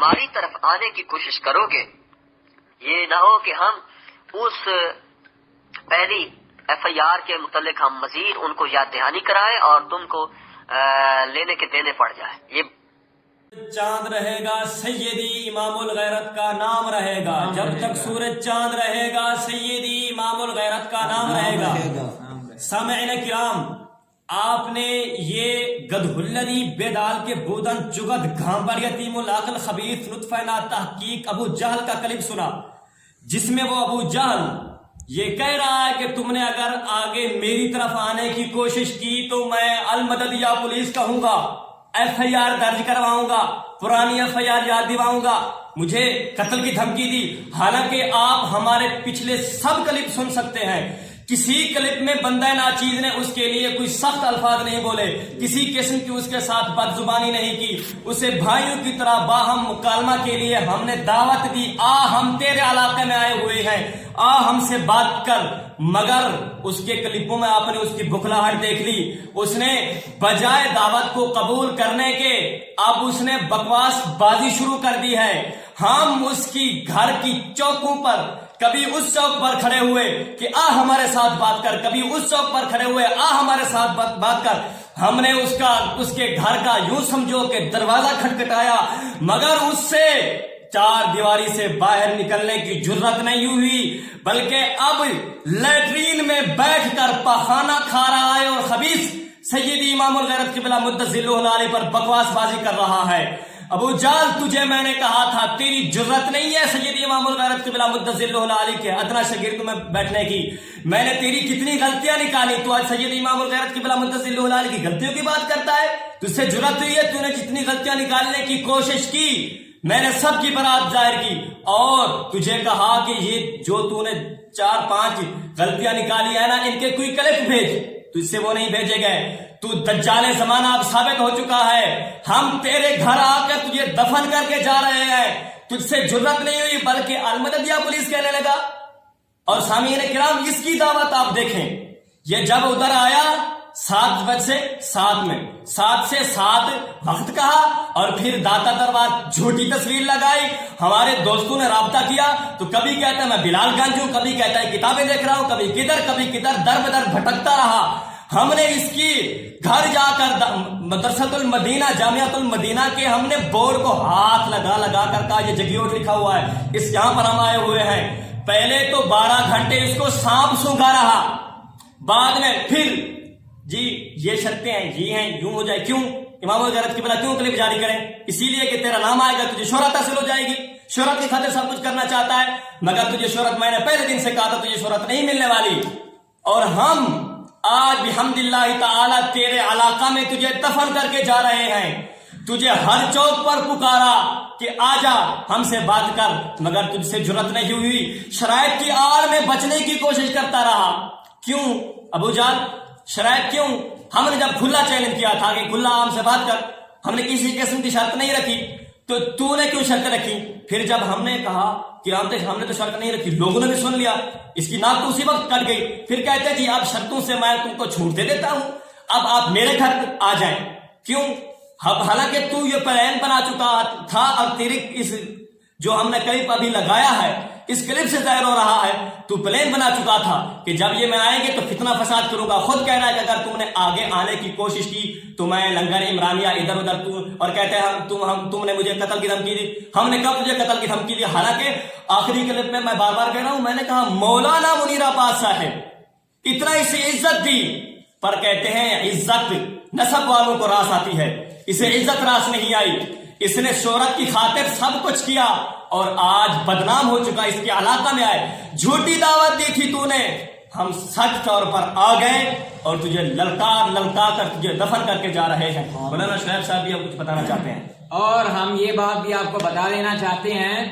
ہماری طرف آنے کی کوشش کرو گے، یہ نہ ہو کہ ہم اس پہلی ایف آئی آر کے متعلق ہم مزید ان کو یاد دہانی کرائیں اور تم کو لینے کے دینے پڑ جائے۔ یہ چاند رہے گا سیدی امام الغیرت کا نام رہے گا، جب تک سورج چاند رہے گا سیدی امام الغیرت کا نام رہے گا۔ سامعین کرام، آپ نے یہ گدھ الذی بیدال کے بودن جگد گھامبر یتیم العقل خبیث لطف نا تحقیق ابو جہل کا کلپ سنا، جس میں وہ ابو جہل یہ کہہ رہا ہے کہ تم نے اگر آگے میری طرف آنے کی کوشش کی تو میں المدد یا پولیس کہوں گا، ایف آئی آر درج کرواؤں گا، پرانی ایف آئی آر یاد دلاؤں گا، مجھے قتل کی دھمکی دی۔ حالانکہ آپ ہمارے پچھلے سب کلپ سن سکتے ہیں، کسی کلپ میں بندہ ناچیز نے اس کے لیے کوئی سخت الفاظ نہیں بولے، کسی قسم کی اس کے ساتھ بد زبانی نہیں کی، اسے بھائیوں کی طرح باہم مکالمہ کے لیے ہم نے دعوت دی، ہم تیرے علاقے میں آئے ہوئے ہیں، ہم سے بات کر۔ مگر اس کے کلپوں میں آپ نے اس کی بکھلاہٹ دیکھ لی، اس نے بجائے دعوت کو قبول کرنے کے اب اس نے بکواس بازی شروع کر دی ہے۔ ہم اس کی گھر کی چوکوں پر کبھی اس چوک پر کھڑے ہوئے کہ ہمارے ساتھ بات کر، کبھی اس چوک پر کھڑے ہوئے ہمارے ساتھ بات کر۔ ہم نے اس کے گھر کا یوں سمجھو کہ دروازہ کھٹکھٹایا، مگر اس سے چار دیواری سے باہر نکلنے کی جرت نہیں ہوئی، بلکہ اب لیٹرین میں بیٹھ کر پخانہ کھا رہا ہے اور خبیث سیدی امام الغیرت قبلہ مدظل علیہ پر بکواس بازی کر رہا ہے۔ ابو جال، تجھے میں نے کہا تھا تیری جرت نہیں ہے سیدی امام الغیرت قبلہ مدظل علیہ کے ادنا شاگرد میں بیٹھنے کی۔ میں نے تیری کتنی غلطیاں نکالی، تو آج سیدی امام الغیرت قبلہ مدظل علیہ کی غلطیوں کی بات کرتا ہے؟ تجھ سے جرت ہوئی ہے، تو نے جتنی غلطیاں نکالنے کی کوشش کی میں نے سب کی برات ظاہر کی، اور تجھے کہا کہ یہ جو تو نے 4-5 غلطیاں نکالی ہے نا، ان کے کوئی کلپ بھیج، تجھ سے وہ نہیں بھیجے گئے۔ تو دجال زمانہ اب ثابت ہو چکا ہے، ہم تیرے گھر آ کر تجھے دفن کر کے جا رہے ہیں، تجھ سے جرت نہیں ہوئی بلکہ المدد یا پولیس کہنے لگا۔ اور سامعین کرام، اس کی دعوت آپ دیکھیں، یہ جب ادھر آیا 7 بجے سے 7 میں 7 سے 7 وقت کہا، اور پھر داتا دربار جھوٹی تصویر لگائی۔ ہمارے دوستوں نے رابطہ کیا تو کبھی کہتا ہے میں بلال گنج ہوں، کبھی کہتا ہے کتابیں دیکھ رہا ہوں، کبھی کدھر در بدر بھٹکتا رہا۔ ہم نے اس کی گھر جا کر مدرسۃ المدینہ جامعۃ المدینہ کے ہم نے بورڈ کو ہاتھ لگا کر کہا یہ جگیوٹ لکھا ہوا ہے، اس یہاں پر ہم آئے ہوئے ہیں۔ پہلے تو 12 گھنٹے اس کو سانپ سونگا رہا، بعد میں پھر جی یہ شرطیں ہیں، یہ ہیں، یوں ہو جائے۔ کیوں امام الغیرت قبلہ کیوں کلپ جاری کریں؟ اسی لیے کہ تیرا نام آئے گا، تجھے شہرت حاصل ہو جائے گی، شہرت کی خاطر سب کچھ کرنا چاہتا ہے، مگر تجھے شہرت، میں نے پہلے دن سے کہا تھا تجھے شہرت نہیں ملنے والی۔ اور ہم آج بحمد اللہ تعالی تیرے علاقہ میں تجھے دفن کر کے جا رہے ہیں، تجھے ہر چوک پر پکارا کہ آجا ہم سے بات کر، مگر تجھ سے جرت نہیں ہوئی، شرائط کی آڑ میں بچنے کی کوشش کرتا رہا۔ کیوں ابو جان، شرائط کیوں؟ ہم نے جب کھلا چیلنج کیا تھا کہ کھلا ہم سے بات کر، ہم نے کسی قسم کی شرط نہیں رکھی، تو نے کیوں شرط رکھی؟ پھر جب ہم نے کہا کہ ہم نے تو شرط نہیں رکھی، لوگوں نے بھی سن لیا، اس کی ناک تو اسی وقت کٹ گئی۔ پھر کہتے جی اب شرطوں سے میں تم کو چھوٹ دے دیتا ہوں، اب آپ میرے گھر آ جائیں۔ کیوں؟ حالانکہ تو یہ پلان بنا چکا تھا، اب تیری اس جو ہم نے کلپ ابھی لگایا ہے اس کلپ سے ظاہر ہو رہا ہے تو پلان بنا چکا تھا کہ جب یہ میں آئیں گے تو فتنہ فساد کروں گا۔ خود کہنا ہے کہ اگر تم نے آگے آنے کی کوشش کی تو میں لنگر عمرانیہ ادھر ادھر، اور کہتے ہیں تم نے مجھے قتل کی دھمکی دی۔ ہم نے کب تجھے قتل کی دھمکی دی؟ حالانکہ آخری کلپ میں بار بار کہہ رہا ہوں، میں نے کہا مولانا منیر آباد صاحب اتنا اسے عزت دی، پر کہتے ہیں عزت نسب والوں کو راس آتی ہے، اسے عزت راس نہیں آئی، اس نے شہرت کی خاطر سب کچھ کیا اور آج بدنام ہو چکا، اس کے علاقہ میں آئے، جھوٹی دعوت دی تھی تو نے، ہم سچ طور پر آ گئے اور تجھے للکار کر تجھے دفن کر کے جا رہے ہیں۔ مولانا شعیب صاحب بھی اب کچھ بتانا چاہتے ہیں، اور ہم یہ بات بھی آپ کو بتا دینا چاہتے ہیں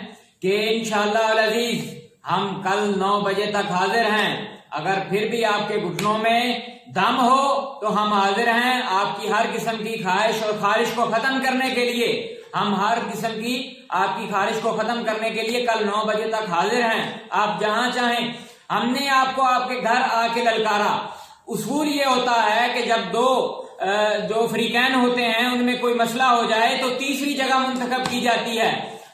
کہ انشاءاللہ العزیز ہم کل 9 بجے تک حاضر ہیں، اگر پھر بھی آپ کے گھٹنوں میں دم ہو تو ہم حاضر ہیں آپ کی ہر قسم کی خواہش اور خارش کو ختم کرنے کے لیے، ہم ہر قسم کی آپ کی خارش کو ختم کرنے کے لیے کل 9 بجے تک حاضر ہیں، آپ جہاں چاہیں۔ ہم نے آپ کو آپ کے گھر آ کے للکارا۔ اصول یہ ہوتا ہے کہ جب جو فریقین ہوتے ہیں ان میں کوئی مسئلہ ہو جائے تو تیسری جگہ منتخب کی جاتی ہے،